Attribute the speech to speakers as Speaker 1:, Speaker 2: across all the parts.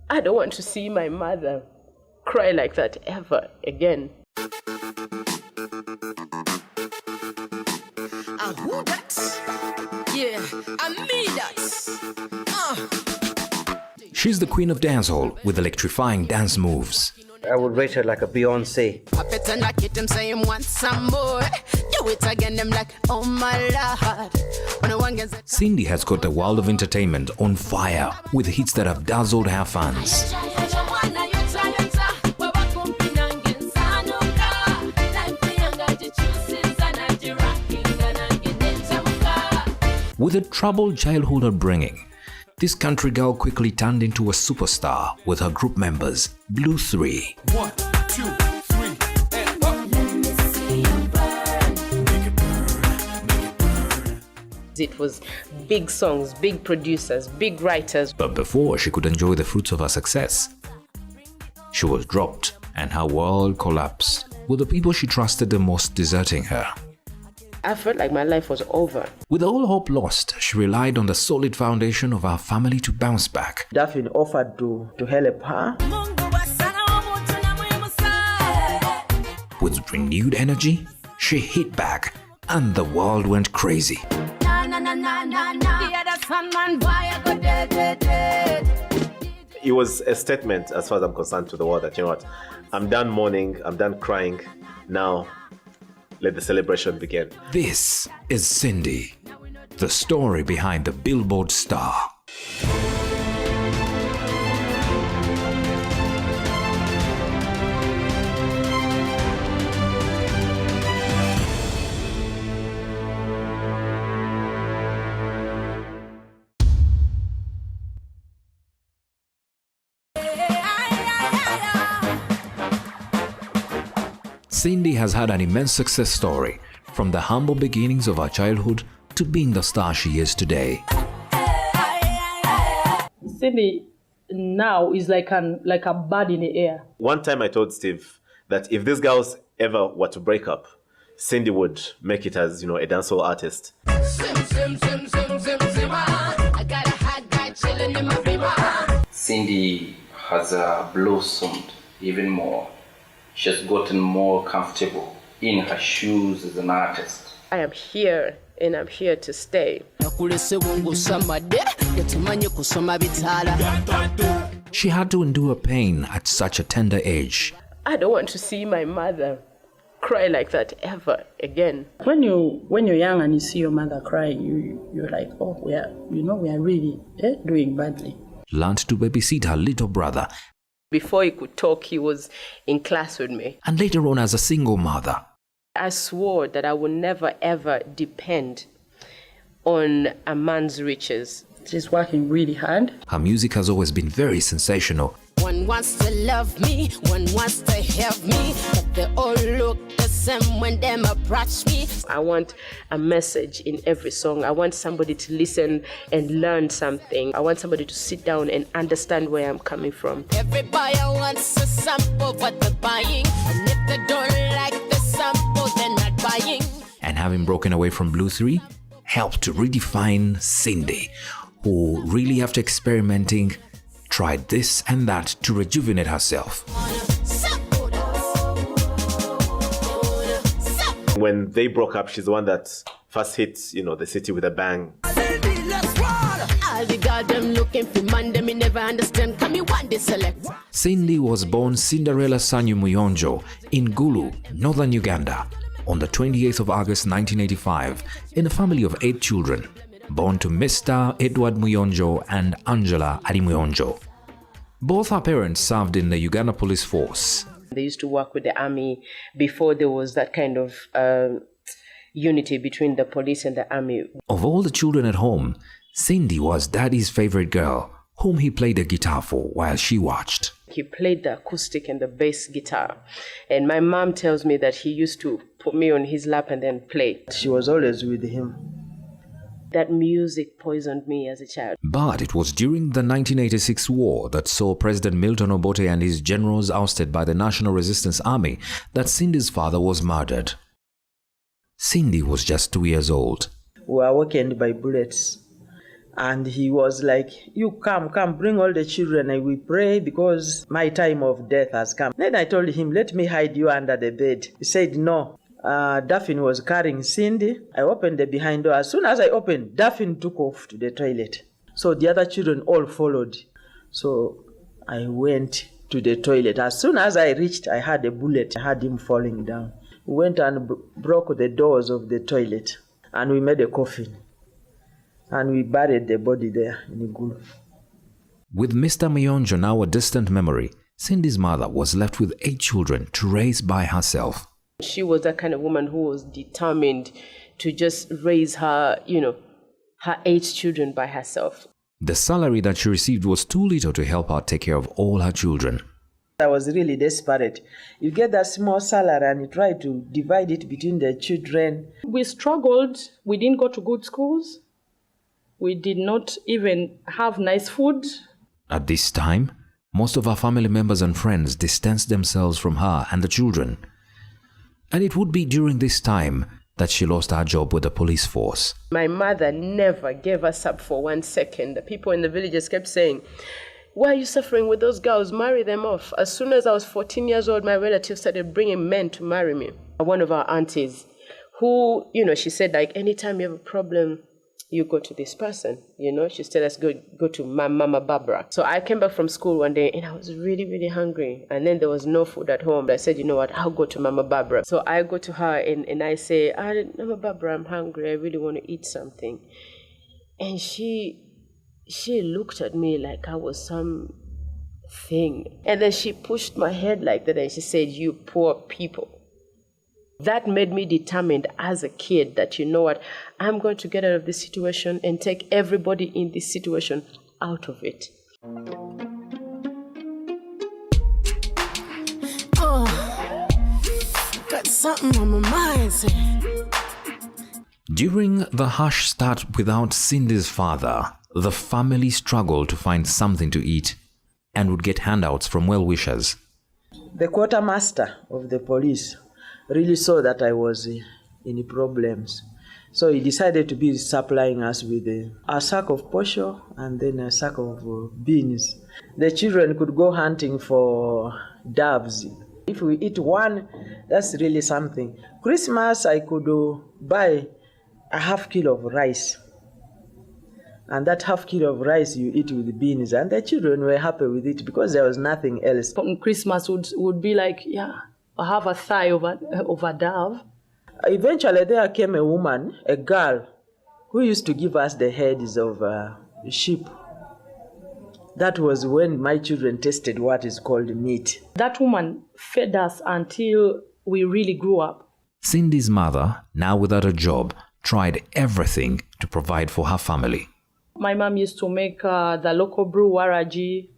Speaker 1: I don't want to see my mother cry like that ever again.
Speaker 2: Who that? Yeah, I mean that.
Speaker 3: She's the queen of dancehall with electrifying dance moves.
Speaker 4: I would rate her like a Beyonce.
Speaker 2: I better not get them saying want some more. Do it again, them like, oh my Lord. When no one gets it.
Speaker 3: Cindy has got the world of entertainment on fire with hits that have dazzled her fans. With a troubled childhood upbringing, this country girl quickly turned into a superstar with her group members, Blue 3.
Speaker 5: 1, 2, 3, and up.
Speaker 1: Let me see you burn.
Speaker 5: Make it burn, make it burn.
Speaker 1: It was big songs, big producers, big writers.
Speaker 3: But before she could enjoy the fruits of her success, she was dropped and her world collapsed, with the people she trusted the most deserting her.
Speaker 1: I felt like my life was over.
Speaker 3: With all hope lost, she relied on the solid foundation of her family to bounce back.
Speaker 4: Daphne offered to help her.
Speaker 3: With renewed energy, she hit back and the world went crazy.
Speaker 6: It was a statement, as far as I'm concerned, to the world that, you know what, I'm done mourning, I'm done crying, now let the celebration begin.
Speaker 3: This is Cindy, the story behind the Billboard star. Cindy has had an immense success story, from the humble beginnings of her childhood to being the star she is today.
Speaker 7: Cindy now is like a bird in the air.
Speaker 6: One time I told Steve that if these girls ever were to break up, Cindy would make it as, you know, a dancehall artist.
Speaker 2: I got a hot guy chilling in my beamer.
Speaker 8: Cindy has blossomed even more. She has gotten more comfortable in her shoes as an artist.
Speaker 1: I am here and I'm here to stay.
Speaker 3: She had to endure pain at such a tender age.
Speaker 1: I don't want to see my mother cry like that ever again.
Speaker 7: When you're young and you see your mother crying, you're like, oh, we are really doing badly.
Speaker 3: Learned to babysit her little brother.
Speaker 1: Before he could talk, he was in class with me.
Speaker 3: And later on as a single mother.
Speaker 1: I swore that I would never ever depend on a man's riches.
Speaker 7: She's working really hard.
Speaker 3: Her music has always been very sensational.
Speaker 2: One wants to love me, one wants to help me, but they all look the same when them approach me.
Speaker 1: I want a message in every song. I want somebody to listen and learn something. I want somebody to sit down and understand where I'm coming from.
Speaker 2: Everybody wants a sample, but they're buying. And if they don't like the sample, they're not buying.
Speaker 3: And having broken away from Blue 3 helped to redefine Cindy, who really, after experimenting, tried this and that to rejuvenate herself.
Speaker 6: When they broke up, she's the one that first hit, you know, the city with a bang.
Speaker 3: Cindy was born Cinderella Sanyu Muyonjo in Gulu, northern Uganda, on the 28th of August 1985, in a family of 8 children, born to Mr. Edward Muyonjo and Angela Arimuyonjo. Both her parents served in the Uganda Police Force.
Speaker 1: They used to work with the army before there was that kind of unity between the police and the army.
Speaker 3: Of all the children at home, Cindy was Daddy's favorite girl, whom he played the guitar for while she watched.
Speaker 1: He played the acoustic and the bass guitar. And my mom tells me that he used to put me on his lap and then play.
Speaker 4: She was always with him.
Speaker 1: That music poisoned me as a child.
Speaker 3: But it was during the 1986 war that saw President Milton Obote and his generals ousted by the National Resistance Army that Cindy's father was murdered. Cindy was just 2 years old.
Speaker 4: We were awakened by bullets. And he was like, you come, bring all the children and we pray because my time of death has come. Then I told him, let me hide you under the bed. He said, no. Daphne was carrying Cindy. I opened the behind door. As soon as I opened, Daphne took off to the toilet. So the other children all followed. So I went to the toilet. As soon as I reached, I had a bullet. I had him falling down. We went and broke the doors of the toilet and we made a coffin. And we buried the body there in Igulu.
Speaker 3: With Mr. Muyonjo now a distant memory, Cindy's mother was left with 8 children to raise by herself.
Speaker 1: She was that kind of woman who was determined to just raise her, her 8 children by herself.
Speaker 3: The salary that she received was too little to help her take care of all her children.
Speaker 4: I was really desperate. You get that small salary and you try to divide it between the children.
Speaker 7: We struggled. We didn't go to good schools. We did not even have nice food.
Speaker 3: At this time, most of her family members and friends distanced themselves from her and the children. And it would be during this time that she lost her job with the police force.
Speaker 1: My mother never gave us up for 1 second. The people in the villages kept saying, why are you suffering with those girls? Marry them off. As soon as I was 14 years old, my relatives started bringing men to marry me. One of our aunties who, she said, like, anytime you have a problem, you go to this person, She said, let's go to Mama Barbara. So I came back from school one day and I was really, really hungry. And then there was no food at home. I said, you know what, I'll go to Mama Barbara. So I go to her and I say, Mama Barbara, I'm hungry. I really want to eat something. And she looked at me like I was some thing. And then she pushed my head like that and she said, you poor people. That made me determined as a kid that, you know what, I'm going to get out of this situation and take everybody in this situation out of it.
Speaker 2: Oh, got something on my mind, say.
Speaker 3: During the harsh start without Cindy's father, the family struggled to find something to eat and would get handouts from well-wishers.
Speaker 4: The quartermaster of the police really saw that I was in problems. So he decided to be supplying us with a sack of posho and then a sack of beans. The children could go hunting for doves. If we eat one, that's really something. Christmas, I could buy a half kilo of rice. And that half kilo of rice you eat with beans. And the children were happy with it because there was nothing else.
Speaker 7: Christmas would be like, I have a thigh of a dove.
Speaker 4: Eventually there came a woman, a girl, who used to give us the heads of sheep. That was when my children tasted what is called meat.
Speaker 7: That woman fed us until we really grew up.
Speaker 3: Cindy's mother, now without a job, tried everything to provide for her family.
Speaker 7: My mom used to make the local brew, waraji,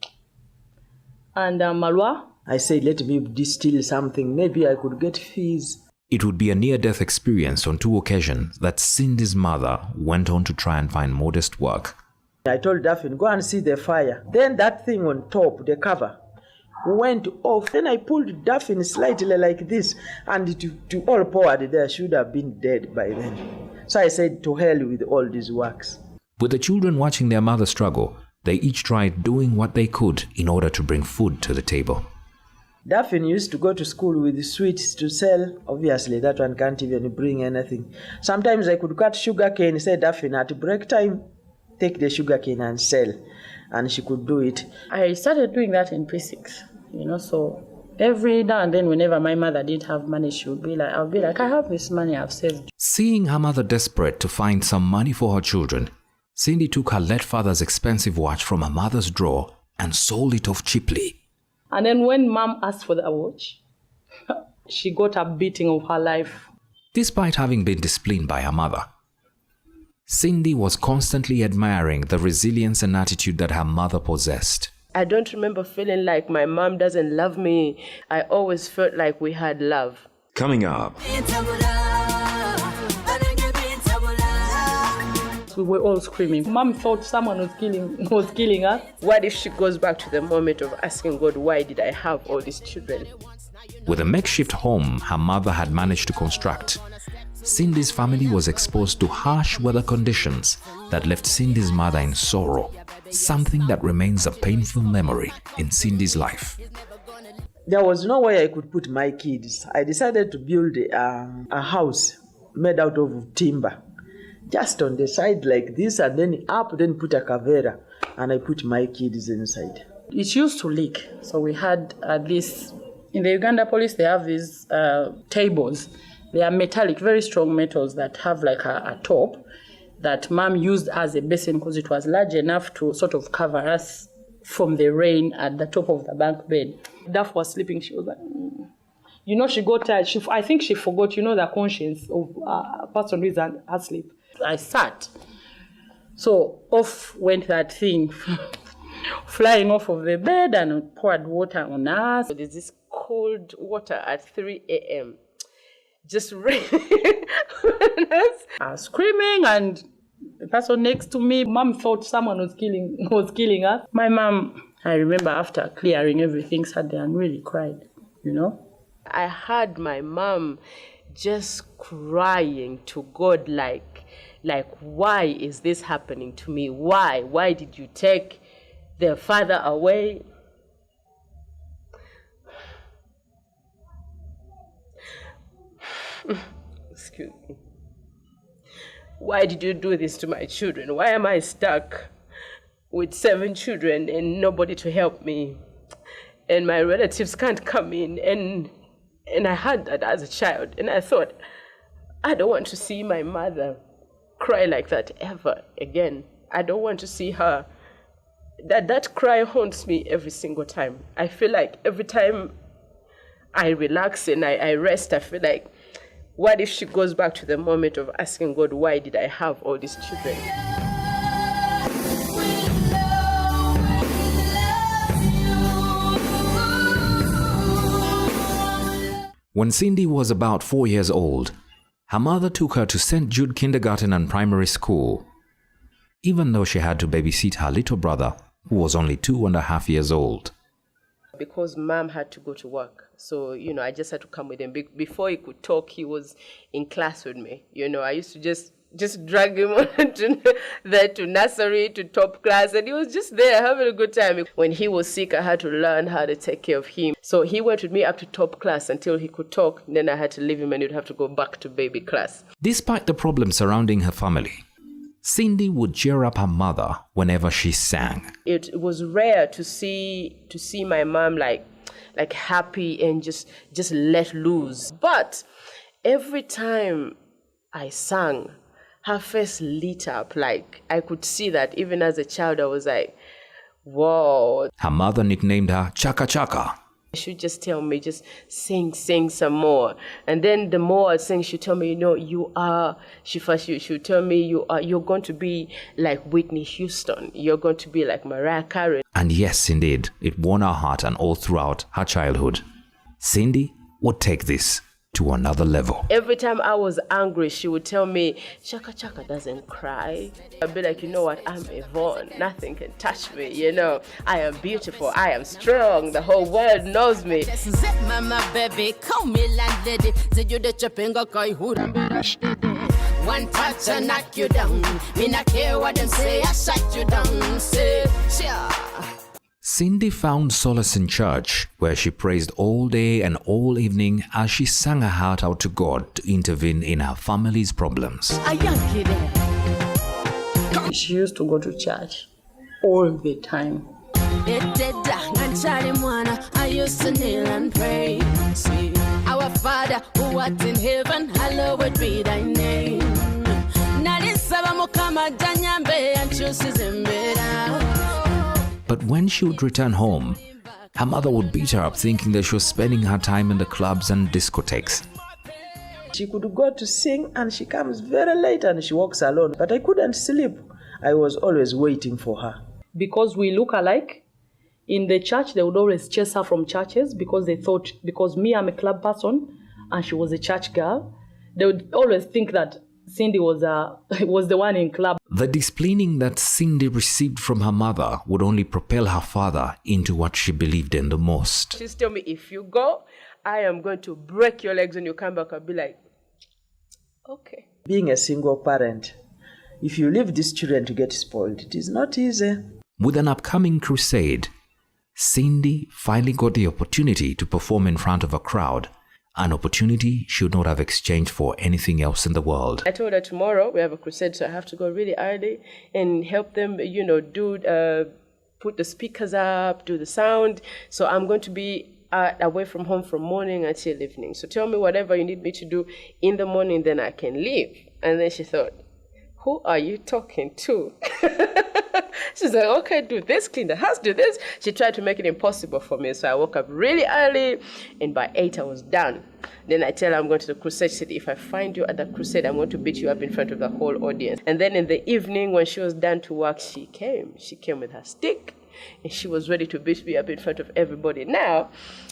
Speaker 7: and malwa.
Speaker 4: I said, let me distill something. Maybe I could get fees.
Speaker 3: It would be a near-death experience on 2 occasions that Cindy's mother went on to try and find modest work.
Speaker 4: I told Daphne, go and see the fire. Then that thing on top, the cover, went off. Then I pulled Daphne slightly like this, and to all poured there, should have been dead by then. So I said, to hell with all these works.
Speaker 3: With the children watching their mother struggle, they each tried doing what they could in order to bring food to the table.
Speaker 4: Daphne used to go to school with sweets to sell. Obviously, that one can't even bring anything. Sometimes I could cut sugar cane, say, Daphne, at break time, take the sugar cane and sell. And she could do it.
Speaker 7: I started doing that in P6, so every now and then whenever my mother didn't have money, I'll be like, I have this money I've saved.
Speaker 3: Seeing her mother desperate to find some money for her children, Cindy took her late father's expensive watch from her mother's drawer and sold it off cheaply.
Speaker 7: And then when Mom asked for the watch, she got a beating of her life.
Speaker 3: Despite having been disciplined by her mother, Cindy was constantly admiring the resilience and attitude that her mother possessed.
Speaker 1: I don't remember feeling like my mom doesn't love me. I always felt like we had love.
Speaker 5: Coming up.
Speaker 7: We were all screaming. Mom thought someone was killing us.
Speaker 1: What if she goes back to the moment of asking God, why did I have all these children?
Speaker 3: With a makeshift home her mother had managed to construct, Cindy's family was exposed to harsh weather conditions that left Cindy's mother in sorrow, something that remains a painful memory in Cindy's life.
Speaker 4: There was no way I could put my kids. I decided to build a house made out of timber, just on the side like this, and then up, then put a cavera, and I put my kids inside.
Speaker 7: It used to leak, so we had this. In the Uganda police, they have these tables. They are metallic, very strong metals that have like a top that Mom used as a basin because it was large enough to sort of cover us from the rain at the top of the bunk bed. Duff was sleeping. She was like, You know, she got tired. I think she forgot, the conscience of a person who is asleep. I sat. So off went that thing, flying off of the bed and poured water on us. So there's this cold water at 3 a.m. Just raining. I was screaming, and the person next to me, Mom thought someone was killing us. My mom, I remember after clearing everything, sat there and really cried,
Speaker 1: I heard my mom just crying to God like, why is this happening to me? Why? Why did you take their father away? Excuse me. Why did you do this to my children? Why am I stuck with 7 children and nobody to help me? And my relatives can't come in. And I had that as a child. And I thought, I don't want to see my mother cry like that ever again. I don't want to see her. That cry haunts me every single time. I feel like every time I relax and I rest, I feel like, what if she goes back to the moment of asking God, why did I have all these children?
Speaker 3: When Cindy was about 4 years old, her mother took her to St. Jude Kindergarten and Primary School, even though she had to babysit her little brother, who was only 2.5 years old.
Speaker 1: Because Mom had to go to work. So, I just had to come with him. Before he could talk, he was in class with me. I used to just drag him to nursery, to top class, and he was just there having a good time. When he was sick, I had to learn how to take care of him. So he went with me up to top class until he could talk. Then I had to leave him and he'd have to go back to baby class.
Speaker 3: Despite the problems surrounding her family, Cindy would cheer up her mother whenever she sang.
Speaker 1: It was rare to see my mom like happy and just let loose. But every time I sang, her face lit up. Like I could see that even as a child, I was like, whoa.
Speaker 3: Her mother nicknamed her Chaka Chaka.
Speaker 1: She would just tell me, just sing some more. And then the more I sing, she'd tell me, she would tell me, you're going to be like Whitney Houston. You're going to be like Mariah Carey.
Speaker 3: And yes, indeed, it won her heart and all throughout her childhood. Cindy would take this to another level.
Speaker 1: Every time I was angry, she would tell me, Chaka Chaka doesn't cry. I'd be like, you know what, I'm Yvonne. Nothing can touch me, I am beautiful, I am strong. The whole world knows me.
Speaker 2: Mama baby, call me landlady. One touch and knock you down. Me not care what them say, I shut you down. Say,
Speaker 3: Cindy found solace in church, where she praised all day and all evening as she sang her heart out to God to intervene in her family's problems.
Speaker 2: a young kid.
Speaker 7: She used to go to church all the time.
Speaker 2: I used to kneel and pray. See, our Father who art in heaven, hallowed be thy name.
Speaker 3: But when she would return home, her mother would beat her up thinking that she was spending her time in the clubs and discotheques.
Speaker 4: She could go to sing and she comes very late and she walks alone. But I couldn't sleep. I was always waiting for her.
Speaker 7: Because we look alike, in the church, they would always chase her from churches because they thought, because me, I'm a club person and she was a church girl, they would always think that Cindy was the one in club.
Speaker 3: The disciplining that Cindy received from her mother would only propel her father into what she believed in the most.
Speaker 1: She's tell me, if you go, I am going to break your legs when you come back. I'll be like, Okay.
Speaker 4: Being a single parent, if you leave these children to get spoiled, it is not easy.
Speaker 3: With an upcoming crusade, Cindy finally got the opportunity to perform in front of a crowd, an opportunity she would not have exchanged for anything else in the world.
Speaker 1: I told her tomorrow we have a crusade, so I have to go really early and help them, put the speakers up, do the sound. So I'm going to be away from home from morning until evening. So tell me whatever you need me to do in the morning, then I can leave. And then she thought, who are you talking to? She's like, okay, do this, clean the house, do this. She tried to make it impossible for me. So I woke up really early, and by 8 I was done. Then I tell her I'm going to the crusade. She said, if I find you at the crusade, I'm going to beat you up in front of the whole audience. And then in the evening, when she was done to work, she came. She came with her stick, and she was ready to beat me up in front of everybody. Now,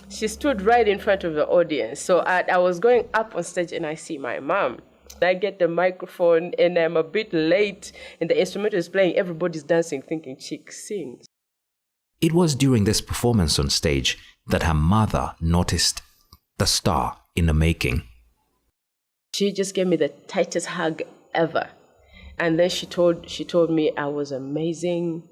Speaker 1: she stood right in front of the audience. So I was going up on stage, and I see my mom. I get the microphone, and I'm a bit late, and the instrumental is playing. Everybody's dancing, thinking, chick sings.
Speaker 3: It was during this performance on stage that her mother noticed the star in the making.
Speaker 1: She just gave me the tightest hug ever. And then she told me I was amazing.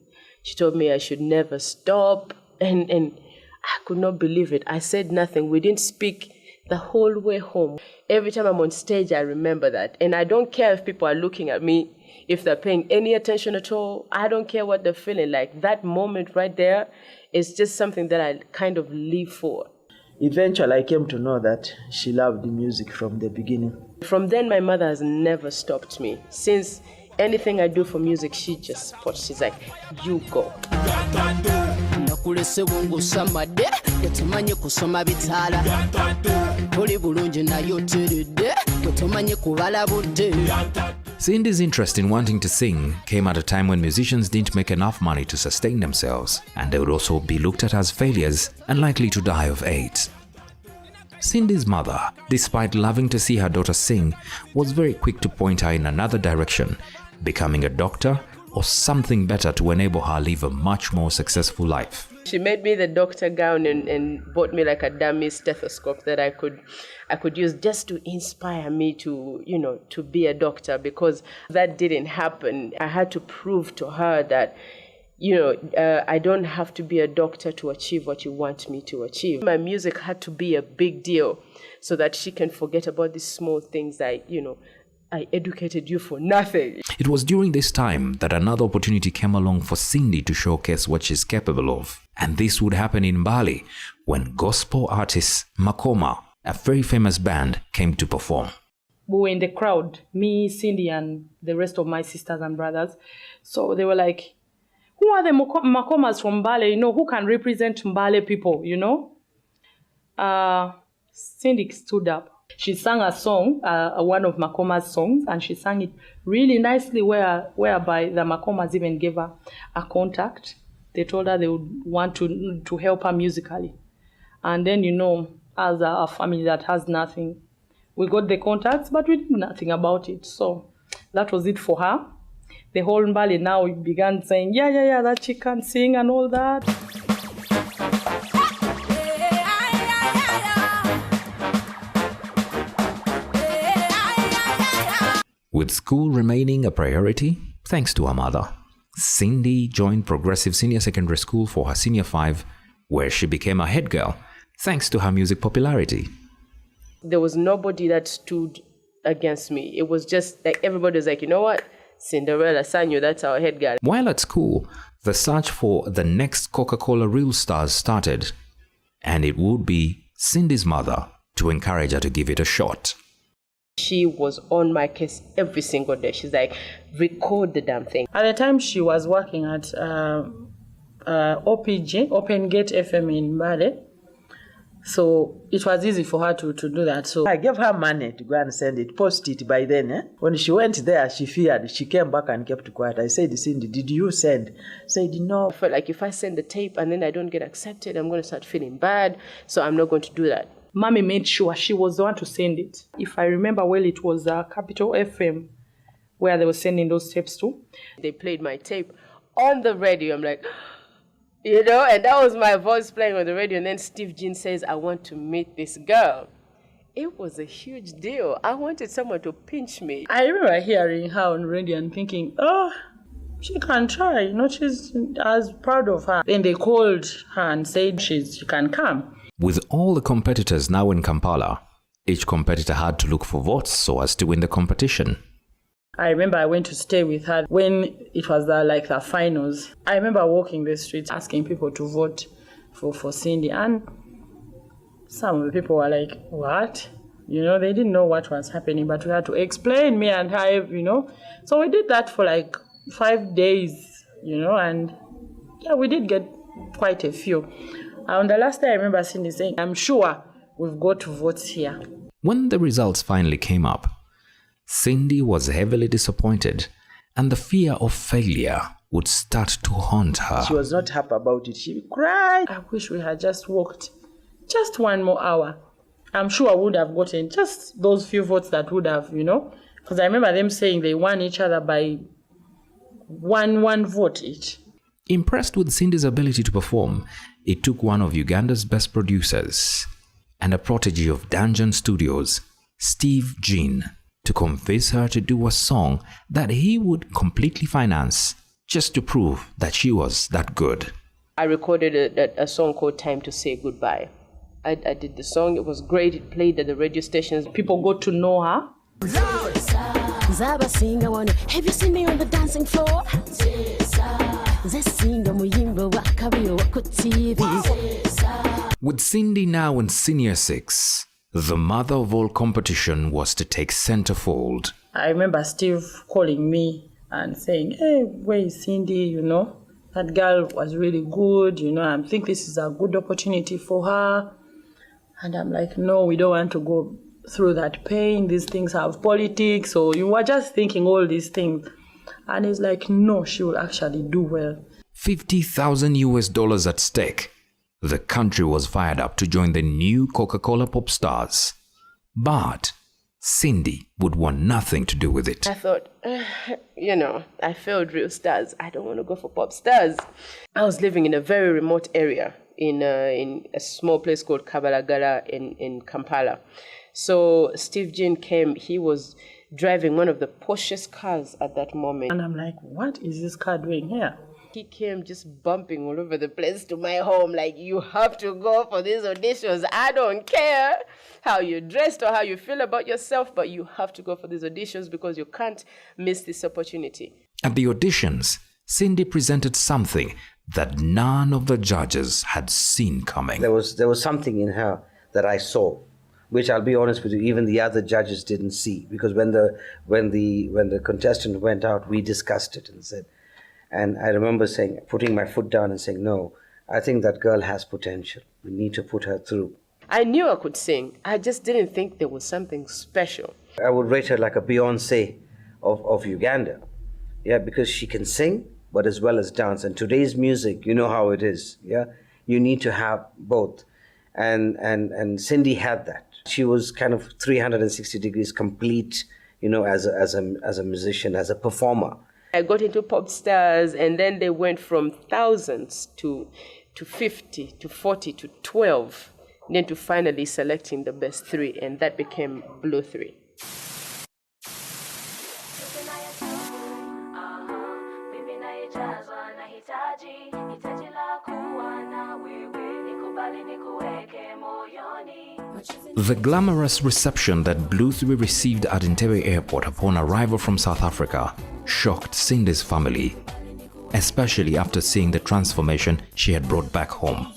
Speaker 1: She told me I should never stop. And I could not believe it. I said nothing. We didn't speak the whole way home. Every time I'm on stage, I remember that. And I don't care if people are looking at me, if they're paying any attention at all. I don't care what they're feeling like. That moment right there is just something that I kind of live for.
Speaker 4: Eventually, I came to know that she loved the music from the beginning.
Speaker 1: From then, my mother has never stopped me. Since anything I do for music, she just supports. She's like, you go.
Speaker 2: nakulese bungusamade tetumanye kusoma bitala oli bulungi naye oteredde tetumanye kubala budde.
Speaker 3: Cindy's interest in wanting to sing came at a time when musicians didn't make enough money to sustain themselves, and they would also be looked at as failures and likely to die of AIDS. Cindy's mother, despite loving to see her daughter sing, was very quick to point her in another direction, becoming a doctor or something better to enable her live a much more successful life.
Speaker 1: She made me the doctor gown and bought me like a dummy stethoscope that I could use just to inspire me to, to be a doctor, because that didn't happen. I had to prove to her that, I don't have to be a doctor to achieve what you want me to achieve. My music had to be a big deal so that she can forget about these small things that, I educated you for nothing.
Speaker 3: It was during this time that another opportunity came along for Cindy to showcase what she's capable of. And this would happen in Bali when gospel artist Makoma, a very famous band, came to perform.
Speaker 7: We were in the crowd, me, Cindy, and the rest of my sisters and brothers. So they were like, who are the Makomas from Mbale? Who can represent Mbale people, Cindy stood up. She sang a song, one of Makoma's songs, and she sang it really nicely, whereby the Makomas even gave her a contact. They told her they would want to help her musically. And then, as a family that has nothing, we got the contacts, but we did nothing about it. So that was it for her. The whole Mbale now began saying, yeah, that she can sing and all that.
Speaker 3: With school remaining a priority, thanks to her mother, Cindy joined Progressive Senior Secondary School for her Senior 5, where she became a head girl, thanks to her music popularity.
Speaker 1: There was nobody that stood against me. It was just like everybody was like, you know what? Cinderella Sanyu, that's our head girl.
Speaker 3: While at school, the search for the next Coca-Cola Real Stars started, and it would be Cindy's mother to encourage her to give it a shot.
Speaker 1: She was on my case every single day. She's like, record the damn thing.
Speaker 7: At the time, she was working at OPG, Open Gate FM in Mbale. So it was easy for her to do that. So
Speaker 4: I gave her money to go and send it, post it by then. When she went there, she feared. She came back and kept quiet. I said, Cindy, did you send? Said, no.
Speaker 1: I felt like if I send the tape and then I don't get accepted, I'm going to start feeling bad. So I'm not going to do that.
Speaker 7: Mommy made sure she was the one to send it. If I remember well, it was Capital FM where they were sending those tapes to.
Speaker 1: They played my tape on the radio. I'm like, and that was my voice playing on the radio. And then Steve Jean says, I want to meet this girl. It was a huge deal. I wanted someone to pinch me.
Speaker 7: I remember hearing her on radio and thinking, oh, she can try. You know, she's as proud of her. Then they called her and said she can come.
Speaker 3: With all the competitors now in Kampala, each competitor had to look for votes so as to win the competition.
Speaker 7: I remember I went to stay with her when it was the finals. I remember walking the streets asking people to vote for Cindy, and some of the people were like, what? You know, they didn't know what was happening, but we had to explain, me and her, you know. So we did that for 5 days, you know, and yeah, we did get quite a few. On the last day, I remember Cindy saying, I'm sure we've got votes here.
Speaker 3: When the results finally came up, Cindy was heavily disappointed, and the fear of failure would start to haunt her.
Speaker 4: She was not happy about it. She cried.
Speaker 7: I wish we had just walked just 1 more hour. I'm sure I would have gotten just those few votes that would have, you know, because I remember them saying they won each other by one vote each.
Speaker 3: Impressed with Cindy's ability to perform, it took one of Uganda's best producers and a protege of Dungeon Studios, Steve Jean, to convince her to do a song that he would completely finance just to prove that she was that good.
Speaker 1: I recorded a song called Time to Say Goodbye. I did the song. It was great. It played at the radio stations.
Speaker 7: People got to know her.
Speaker 2: Zaba singa one. Have you seen me on the dancing floor?
Speaker 3: With Cindy now in Senior 6, the mother of all competition was to take centerfold.
Speaker 7: I remember Steve calling me and saying, hey, where is Cindy, you know? That girl was really good, you know, I think this is a good opportunity for her. And I'm like, no, we don't want to go through that pain. These things have politics. So you were just thinking all these things. And he's like, no, she will actually do well.
Speaker 3: $50,000 at stake. The country was fired up to join the new Coca-Cola pop stars. But Cindy would want nothing to do with it.
Speaker 1: I thought, you know, I failed real stars. I don't want to go for pop stars. I was living in a very remote area in a small place called Kabalagala in Kampala. So Steve Jean came. He was driving one of the Porsche's cars at that moment.
Speaker 7: And I'm like, what is this car doing here?
Speaker 1: He came just bumping all over the place to my home, like, you have to go for these auditions. I don't care how you're dressed or how you feel about yourself, but you have to go for these auditions because you can't miss this opportunity.
Speaker 3: At the auditions, Cindy presented something that none of the judges had seen coming.
Speaker 9: There was something in her that I saw, which I'll be honest with you, even the other judges didn't see, because when the contestant went out, we discussed it and said. And I remember putting my foot down and saying, no, I think that girl has potential. We need to put her through.
Speaker 1: I knew I could sing. I just didn't think there was something special.
Speaker 9: I would rate her like a Beyonce of Uganda. Yeah, because she can sing, but as well as dance. And today's music, you know how it is. Yeah, you need to have both. And Cindy had that. She was kind of 360 degrees complete, you know, as a musician, as a performer.
Speaker 1: I got into pop stars, and then they went from thousands to 50 to 40 to 12, then to finally selecting the best 3, and that became Blue 3.
Speaker 3: The glamorous reception that Blue 3 received at Entebbe Airport upon arrival from South Africa shocked Cindy's family, especially after seeing the transformation she had brought back home.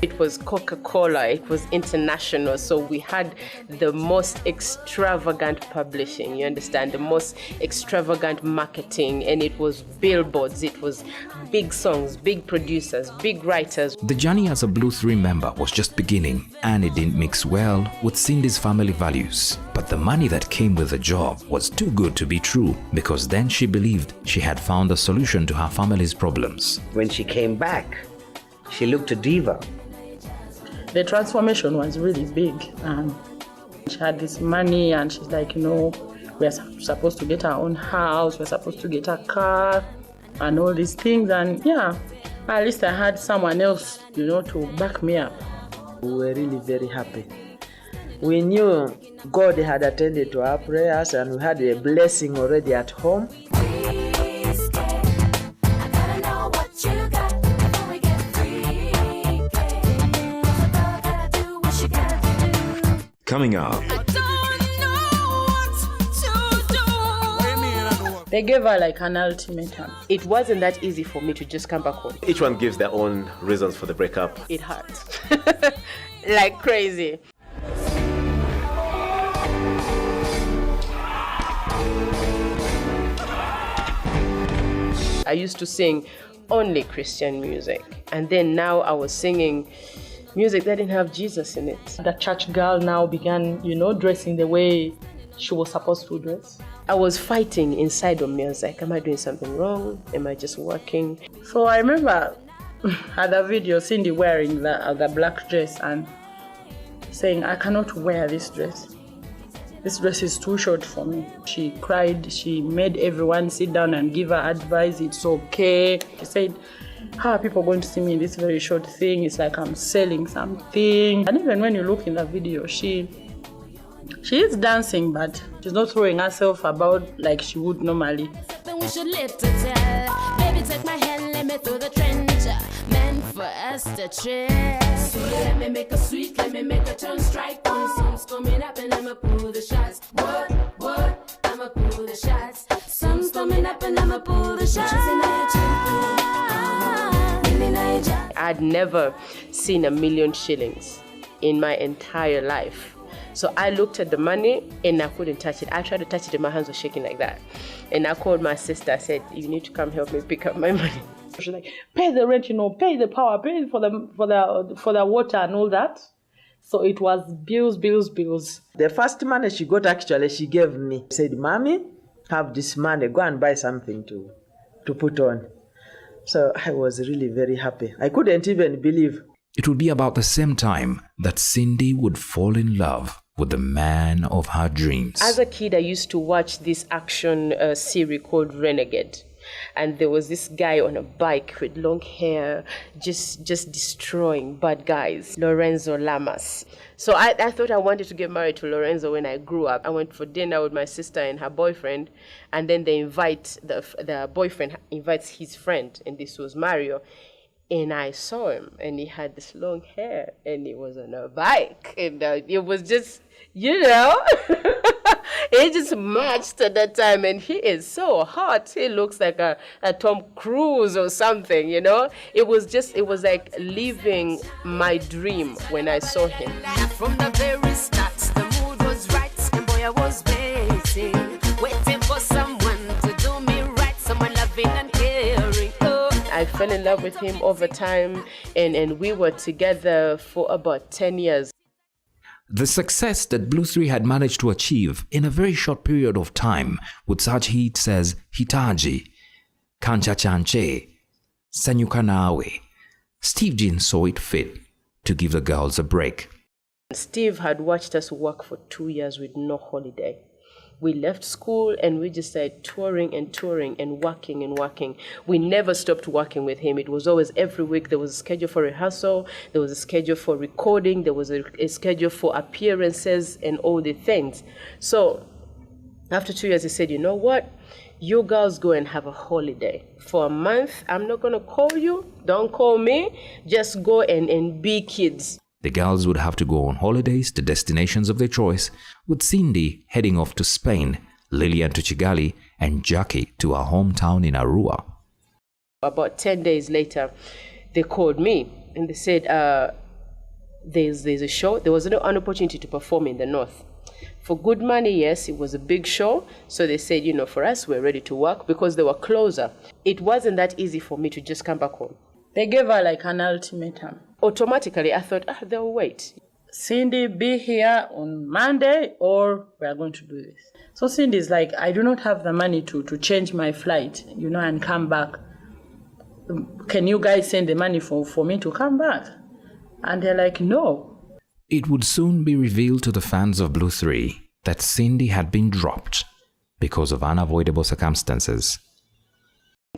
Speaker 1: It was Coca-Cola, it was international, so we had the most extravagant publishing, you understand, the most extravagant marketing, and it was billboards, it was big songs, big producers, big writers.
Speaker 3: The journey as a Blue 3 member was just beginning, and it didn't mix well with Cindy's family values. But the money that came with the job was too good to be true, because then she believed she had found a solution to her family's problems.
Speaker 9: When she came back, she looked a diva.
Speaker 7: The transformation was really big. She had this money, and she's like, you know, we're supposed to get our own house, we're supposed to get a car, and all these things. And yeah, at least I had someone else, you know, to back me up.
Speaker 4: We were really very happy. We knew God had attended to our prayers and we had a blessing already at home.
Speaker 3: Coming up,
Speaker 7: They gave her like an ultimatum.
Speaker 1: It wasn't that easy for me to just come back home.
Speaker 6: Each one gives their own reasons for the breakup.
Speaker 1: It hurt. Like crazy. I used to sing only Christian music. And then now I was singing music that didn't have Jesus in it.
Speaker 7: The church girl now began, dressing the way she was supposed to dress.
Speaker 1: I was fighting inside of me. I was like, am I doing something wrong? Am I just working?
Speaker 7: So I remember at the video, Cindy wearing the black dress and saying, I cannot wear this dress. This dress is too short for me. She cried. She made everyone sit down and give her advice. It's okay. She said, how are people going to see me in this very short thing? It's like I'm selling something. And even when you look in the video, she is dancing, but she's not throwing herself about like she would normally.
Speaker 2: We should live to tell. Baby, take my hand, let me through the trench. Meant for us to trip. So let me make a sweet, let me make a turn strike. One sun's coming up and I'ma pull the shots. What? I'ma pull the shots. Sun's coming up and I'ma pull the shots.
Speaker 1: I'd never seen $1 million shillings in my entire life. So I looked at the money and I couldn't touch it. I tried to touch it and my hands were shaking like that. And I called my sister. I said, you need to come help me pick up my money.
Speaker 7: She's like, pay the rent, pay the power, pay for the water and all that. So it was bills.
Speaker 4: The first money she got, actually, she gave me. Said, Mommy, have this money. Go and buy something to put on. So I was really very happy. I couldn't even believe.
Speaker 3: it would be about the same time that Cindy would fall in love with the man of her dreams.
Speaker 1: As a kid, I used to watch this action series called Renegade. And there was this guy on a bike with long hair, just destroying bad guys, Lorenzo Lamas. So I thought I wanted to get married to Lorenzo when I grew up. I went for dinner with my sister and her boyfriend, and then they the boyfriend invites his friend, and this was Mario. And I saw him, and he had this long hair, and he was on a bike, and it was just, it just matched at that time, and he is so hot. He looks like a Tom Cruise or something, It was like living my dream when I saw him.
Speaker 2: From the very start, the mood was right, and boy, I was waiting for someone to do me right, someone loving and caring.
Speaker 1: I fell in love with him over time, and we were together for about 10 years.
Speaker 3: The success that Blue 3 had managed to achieve in a very short period of time with such hits as Hitaji, Kancha Chanche, Sanyuka Nawe, Steve Jean saw it fit to give the girls a break.
Speaker 1: Steve had watched us work for 2 years with no holiday. We left school and we just started touring and working. We never stopped working with him. It was always every week. There was a schedule for rehearsal. There was a schedule for recording. There was a schedule for appearances and all the things. So after 2 years, he said, you know what? You girls go and have a holiday. For a month, I'm not going to call you. Don't call me. Just go and be kids.
Speaker 3: The girls would have to go on holidays to destinations of their choice, with Cindy heading off to Spain, Lillian to Kigali, and Jackie to her hometown in Arua.
Speaker 1: About 10 days later, they called me and they said, there's a show. There was an opportunity to perform in the north. For good money, yes, it was a big show. So they said, for us, we're ready to work because they were closer. It wasn't that easy for me to just come back home.
Speaker 7: They gave her like an ultimatum.
Speaker 1: Automatically, I thought, they'll wait.
Speaker 7: Cindy, be here on Monday or we are going to do this. So Cindy's like, I do not have the money to change my flight, and come back. Can you guys send the money for me to come back? And they're like, no.
Speaker 3: It would soon be revealed to the fans of Blue 3 that Cindy had been dropped because of unavoidable circumstances.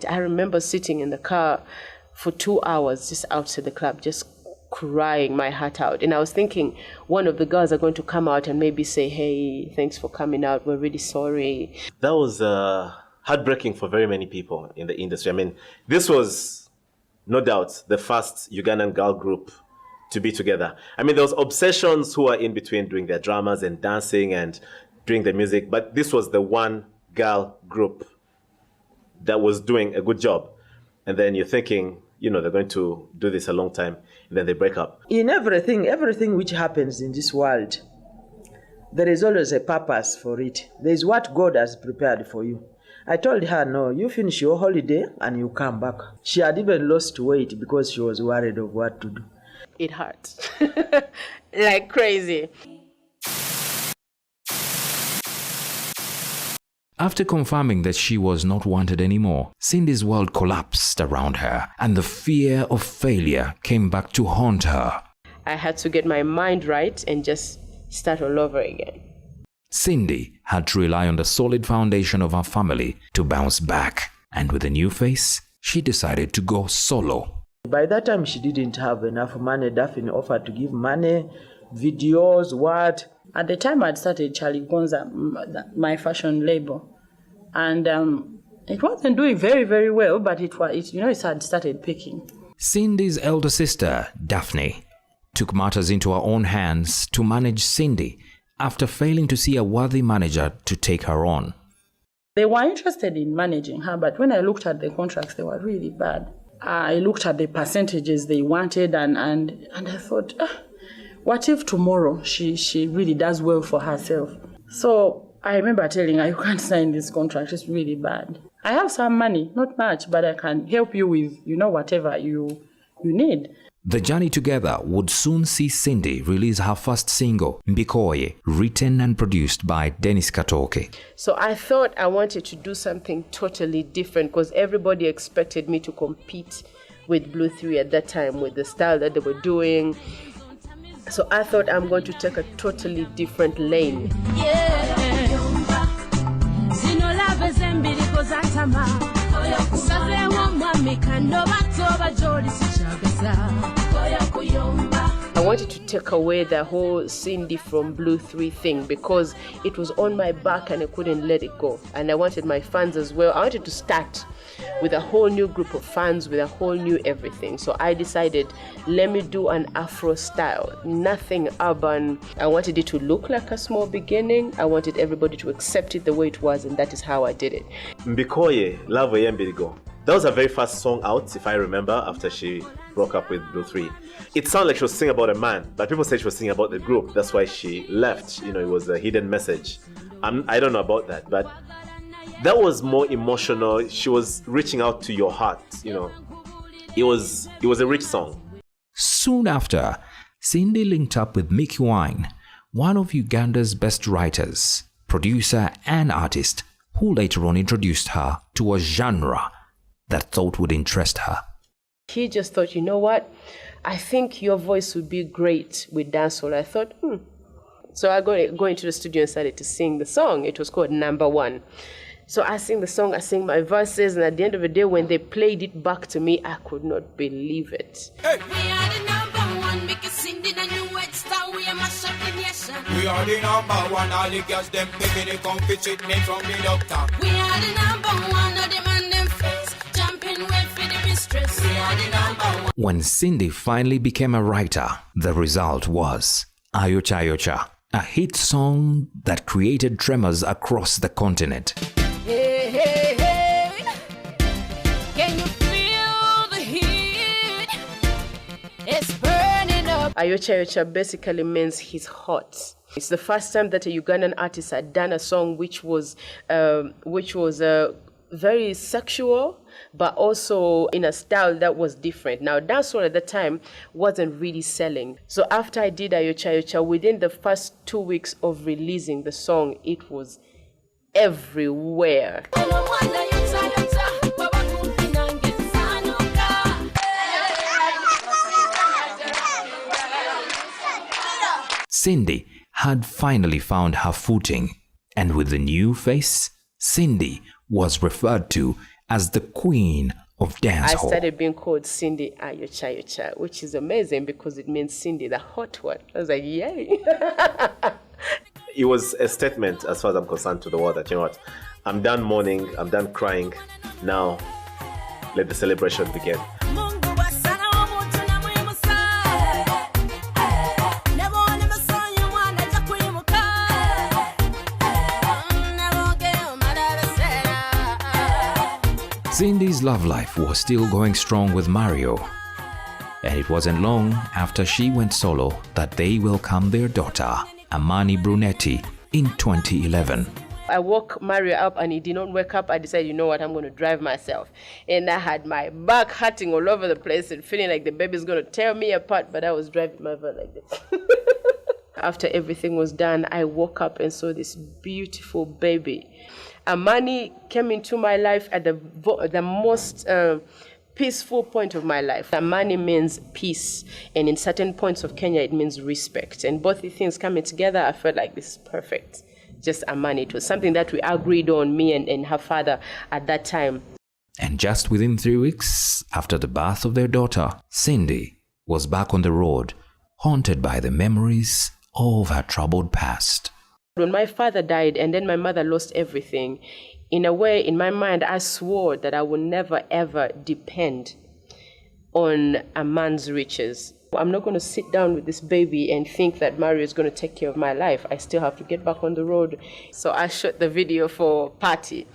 Speaker 1: I remember sitting in the car for 2 hours just outside the club, just crying my heart out. And I was thinking one of the girls are going to come out and maybe say, hey, thanks for coming out. We're really sorry.
Speaker 6: That was heartbreaking for very many people in the industry. I mean, this was no doubt the first Ugandan girl group to be together. I mean, there was Obsessions who were in between doing their dramas and dancing and doing the music, but this was the one girl group that was doing a good job. And then you're thinking, they're going to do this a long time, and then they break up.
Speaker 4: In everything which happens in this world, there is always a purpose for it. There is what God has prepared for you. I told her, no, you finish your holiday and you come back. She had even lost weight because she was worried of what to do.
Speaker 1: It hurts like crazy.
Speaker 3: After confirming that she was not wanted anymore, Cindy's world collapsed around her, and the fear of failure came back to haunt her.
Speaker 1: I had to get my mind right and just start all over again.
Speaker 3: Cindy had to rely on the solid foundation of her family to bounce back, and with a new face, she decided to go solo.
Speaker 4: By that time, she didn't have enough money. Daphne offered to give money, videos, what.
Speaker 7: At the time, I'd started Charlie Gonza, my fashion label. And it wasn't doing very, very well, but it had started picking.
Speaker 3: Cindy's elder sister, Daphne, took matters into her own hands to manage Cindy after failing to see a worthy manager to take her on.
Speaker 7: They were interested in managing her, but when I looked at the contracts, they were really bad. I looked at the percentages they wanted, and I thought, what if tomorrow she really does well for herself? So I remember telling her, you can't sign this contract, it's really bad. I have some money, not much, but I can help you with, whatever you need.
Speaker 3: The journey together would soon see Cindy release her first single, Mbikoye, written and produced by Dennis Katoke.
Speaker 1: So I thought I wanted to do something totally different because everybody expected me to compete with Blue 3 at that time with the style that they were doing. So I thought I'm going to take a totally different lane. I wanted to take away the whole Cindy from Blue 3 thing because it was on my back and I couldn't let it go. And I wanted my fans as well. I wanted to start with a whole new group of fans, with a whole new everything. So I decided, let me do an Afro style, nothing urban. I wanted it to look like a small beginning. I wanted everybody to accept it the way it was, and that is how I did it.
Speaker 6: Mbikoye, Love Yembirigo. That was her very first song out, if I remember, after she broke up with Blue 3. It sounded like she was singing about a man, but people said she was singing about the group. That's why she left. It was a hidden message. I don't know about that, but that was more emotional. She was reaching out to your heart. It was a rich song.
Speaker 3: Soon after, Cindy linked up with Mickey Wine, one of Uganda's best writers, producer and artist, who later on introduced her to a genre that thought would interest her.
Speaker 1: He just thought, you know what? I think your voice would be great with dancehall. I thought, So I go into the studio and started to sing the song. It was called Number One. So I sing the song, I sing my verses, and at the end of the day, when they played it back to me, I could not believe it.
Speaker 5: Hey.
Speaker 2: We are the number one, because Cindy the new wet star, we are mash up the nation.
Speaker 5: We are the number one, all the girls them baby they come fit treatment from the doctor.
Speaker 2: We are the number one, all the man them face, jumping way for the mistress. We are the number one.
Speaker 3: When Cindy finally became a writer, the result was Ayocha Ayocha, a hit song that created tremors across the continent.
Speaker 2: Hey, hey, hey, can you feel the heat? It's burning up.
Speaker 1: Ayocha Ayocha basically means he's hot. It's the first time that a Ugandan artist had done a song which was very sexual, but also in a style that was different. Now, dancehall at the time wasn't really selling. So after I did Ayocha Ayocha, within the first 2 weeks of releasing the song, it was everywhere.
Speaker 3: Cindy had finally found her footing, and with the new face, Cindy was referred to as the queen of dancehall.
Speaker 1: I started being called Cindy Ayocha Yocha, which is amazing because it means Cindy, the hot one. I was like, yay.
Speaker 6: It was a statement, as far as I'm concerned, to the world that, you know what, I'm done mourning, I'm done crying. Now, let the celebration begin.
Speaker 3: Cindy's love life was still going strong with Mario, and it wasn't long after she went solo that they welcomed their daughter, Amani Brunetti, in 2011.
Speaker 1: I woke Mario up and he did not wake up. I decided, you know what, I'm going to drive myself. And I had my back hurting all over the place and feeling like the baby's going to tear me apart, but I was driving my van like this. After everything was done, I woke up and saw this beautiful baby. Amani came into my life at the most peaceful point of my life. Amani means peace, and in certain points of Kenya, it means respect. And both the things coming together, I felt like this is perfect. Just Amani. It was something that we agreed on, me and her father at that time.
Speaker 3: And just within 3 weeks after the birth of their daughter, Cindy was back on the road, haunted by the memories of her troubled past.
Speaker 1: When my father died and then my mother lost everything, in a way, in my mind, I swore that I would never ever depend on a man's riches. I'm not going to sit down with this baby and think that Mario is going to take care of my life. I still have to get back on the road. So I shot the video for Party.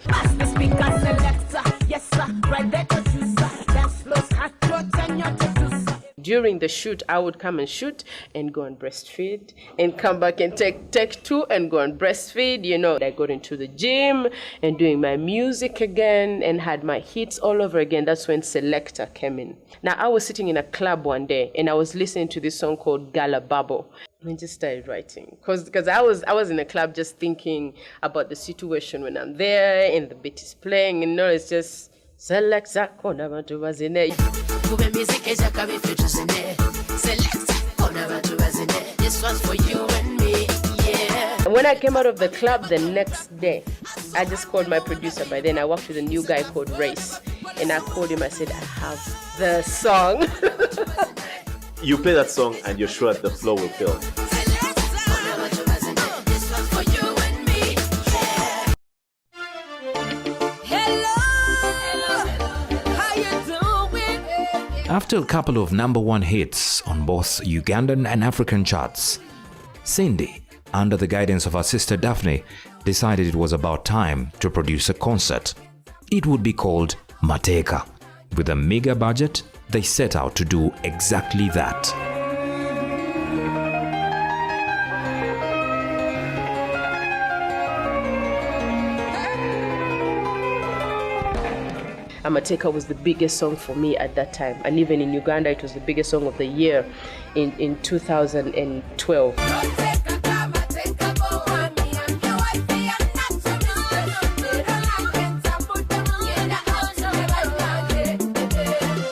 Speaker 1: During the shoot, I would come and shoot and go and breastfeed and come back and take two and go and breastfeed. You know, I got into the gym and doing my music again and had my hits all over again. That's when Selector came in. Now, I was sitting in a club one day and I was listening to this song called Gala Bubble. I just started writing because I was in a club just thinking about the situation when I'm there and the beat is playing, and it's just Selector abantu bazine. This one's for you and me, yeah. And when I came out of the club the next day, I just called my producer. By then I worked with a new guy called Race, and I called him. I said, I have the song.
Speaker 6: You play that song and you're sure the flow will fill.
Speaker 3: After a couple of #1 hits on both Ugandan and African charts, Cindy, under the guidance of her sister Daphne, decided it was about time to produce a concert. It would be called Mateka. With a meager budget, they set out to do exactly that.
Speaker 1: Mateka was the biggest song for me at that time, and even in Uganda it was the biggest song of the year in 2012.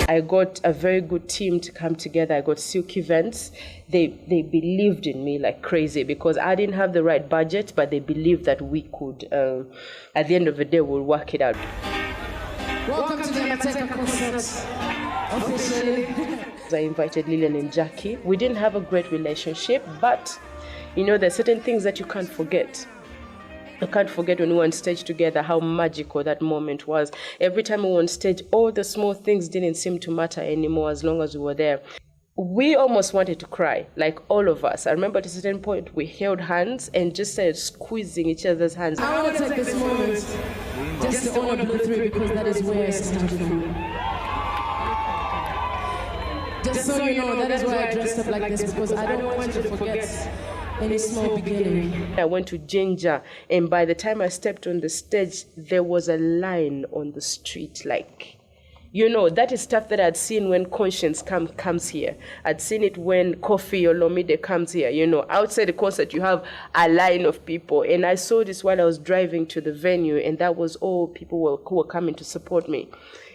Speaker 1: I got a very good team to come together. I got Silk Events. They believed in me like crazy because I didn't have the right budget, but they believed that we could, at the end of the day, we'll work it out.
Speaker 2: Welcome to the Mateka concert, officially.
Speaker 1: I invited Lillian and Jackie. We didn't have a great relationship, but there's certain things that you can't forget. You can't forget when we were on stage together how magical that moment was. Every time we were on stage, all the small things didn't seem to matter anymore as long as we were there. We almost wanted to cry, like all of us. I remember at a certain point we held hands and just started squeezing each other's hands.
Speaker 2: I want to take this moment just to honor Blue 3 because that is where I started from. Just so you know, that is why I dressed up like this, because I don't want you to forget any small beginning.
Speaker 1: I went to Ginger, and by the time I stepped on the stage, there was a line on the street, that is stuff that I'd seen when Conscience comes here. I'd seen it when Kofi or Lomide comes here. Outside the concert, you have a line of people. And I saw this while I was driving to the venue, and that was all people who were coming to support me.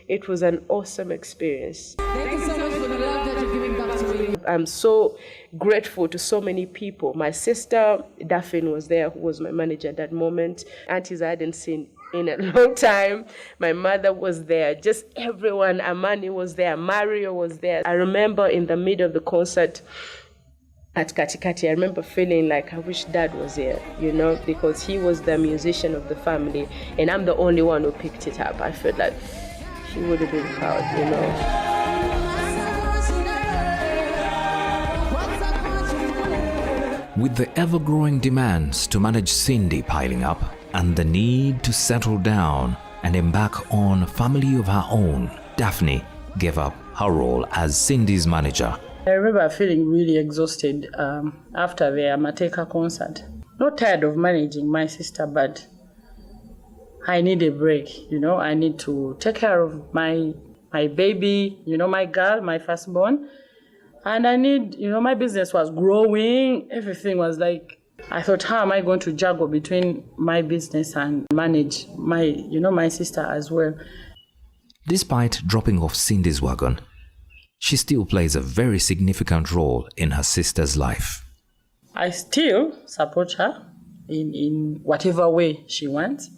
Speaker 1: It was an awesome experience.
Speaker 2: Thank you so much for the love that you're giving back to me.
Speaker 1: I'm so grateful to so many people. My sister, Daphne, was there, who was my manager at that moment. Aunties I hadn't seen in a long time. My mother was there, just everyone. Amani was there, Mario was there. I remember in the middle of the concert at Katikati, I remember feeling like I wish Dad was here, because he was the musician of the family and I'm the only one who picked it up. I felt like he would have been proud,
Speaker 3: With the ever-growing demands to manage Cindy piling up and the need to settle down and embark on a family of her own, Daphne gave up her role as Cindy's manager.
Speaker 7: I remember feeling really exhausted after the Amateka concert. Not tired of managing my sister, but I need a break, I need to take care of my baby, my girl, my firstborn. And I need, my business was growing. Everything was like, I thought, how am I going to juggle between my business and manage my sister as well?
Speaker 3: Despite dropping off Cindy's wagon, she still plays a very significant role in her sister's life.
Speaker 7: I still support her in whatever way she wants.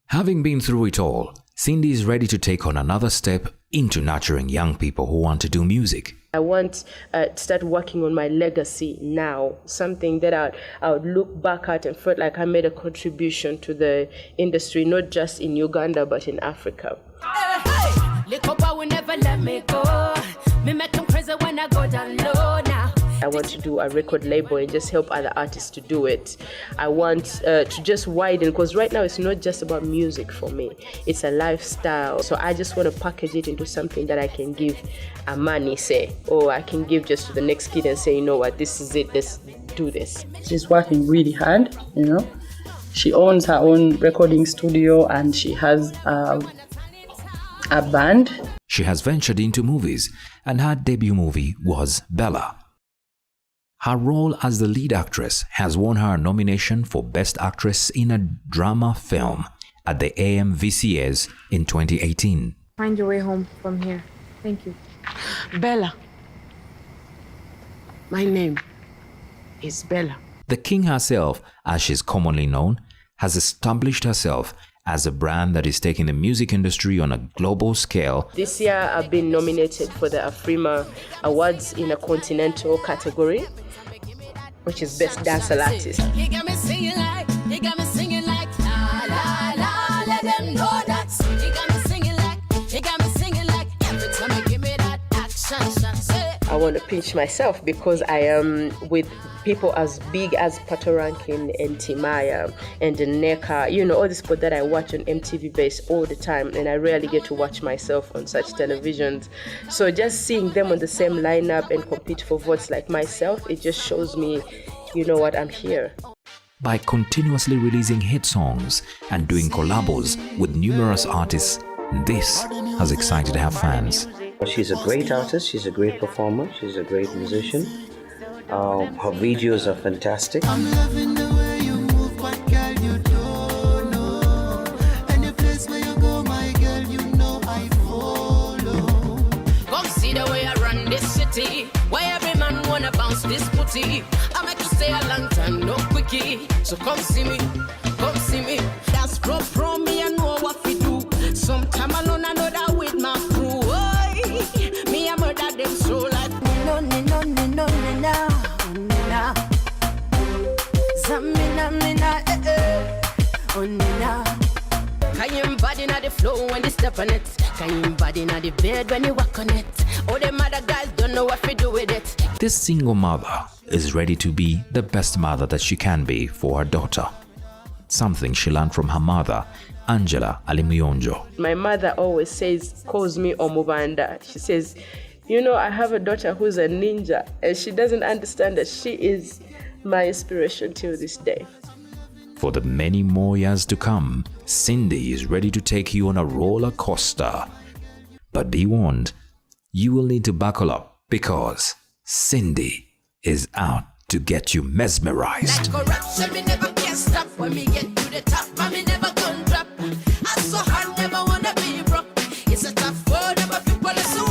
Speaker 3: Having been through it all, Cindy is ready to take on another step into nurturing young people who want to do music.
Speaker 1: I want to start working on my legacy now, something that I would look back at and felt like I made a contribution to the industry, not just in Uganda, but in Africa. I want to do a record label and just help other artists to do it. I want to just widen, because right now it's not just about music for me. It's a lifestyle. So I just want to package it into something that I can give a money, say, or I can give just to the next kid and say, you know what, this is it, let's do this.
Speaker 7: She's working really hard, She owns her own recording studio and she has a band.
Speaker 3: She has ventured into movies and her debut movie was Bella. Her role as the lead actress has won her a nomination for Best Actress in a Drama Film at the AMVCAs in 2018.
Speaker 10: Find your way home from here. Thank you.
Speaker 11: Bella. My name is Bella.
Speaker 3: The King herself, as she's commonly known, has established herself as a brand that is taking the music industry on a global scale.
Speaker 1: This year I've been nominated for the Afrima Awards in a continental category, which is Best Dancehall Artist. I want to pitch myself because I am with people as big as Pato Rankin and Timaya and Neka, all these people that I watch on MTV base all the time, and I rarely get to watch myself on such televisions. So just seeing them on the same lineup and compete for votes like myself, it just shows me, I'm here.
Speaker 3: By continuously releasing hit songs and doing collabos with numerous artists, this has excited her fans.
Speaker 9: She's a great artist, she's a great performer, she's a great musician. Her videos are fantastic.
Speaker 12: I'm loving the way you move, but girl, you don't know. And the place where you go, my girl, I follow.
Speaker 2: Come see the way I run this city, where every man wanna bounce this booty. I make you stay a long time, no quickie. So come see me, That's pro me, I know what we do. Sometime alone, I know that with my crew. Me, I murder them so like no. Can you embody na the flow when they step on it? Can you embody na the bed when you walk on it? All them other guys don't know what to do with it.
Speaker 3: This single mother is ready to be the best mother that she can be for her daughter. Something she learned from her mother, Angela Alimuyonjo.
Speaker 1: My mother always calls me Omubanda. She says, I have a daughter who's a ninja, and she doesn't understand that she is my inspiration till this day.
Speaker 3: For the many more years to come, Cindy is ready to take you on a roller coaster. But be warned, you will need to buckle up because Cindy is out to get you mesmerized.
Speaker 2: Like corruption, me never can stop when me get to the top. Me never gon' drop. I so hard, never wanna be broke. It's a tough world, never people are so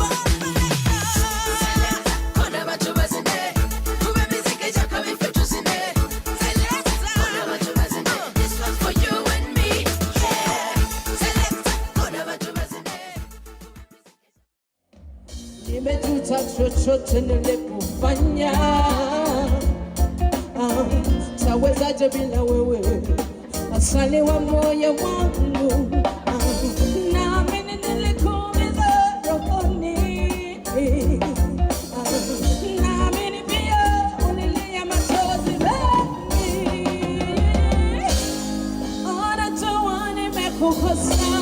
Speaker 2: nimejuta chochote nilikufanya. Tawezaje bila wewe, asali wa moyo wangu. Naamini nilikuumiza rohoni, naamini pia unilia machozi mengi. Ona tu nimekukosea.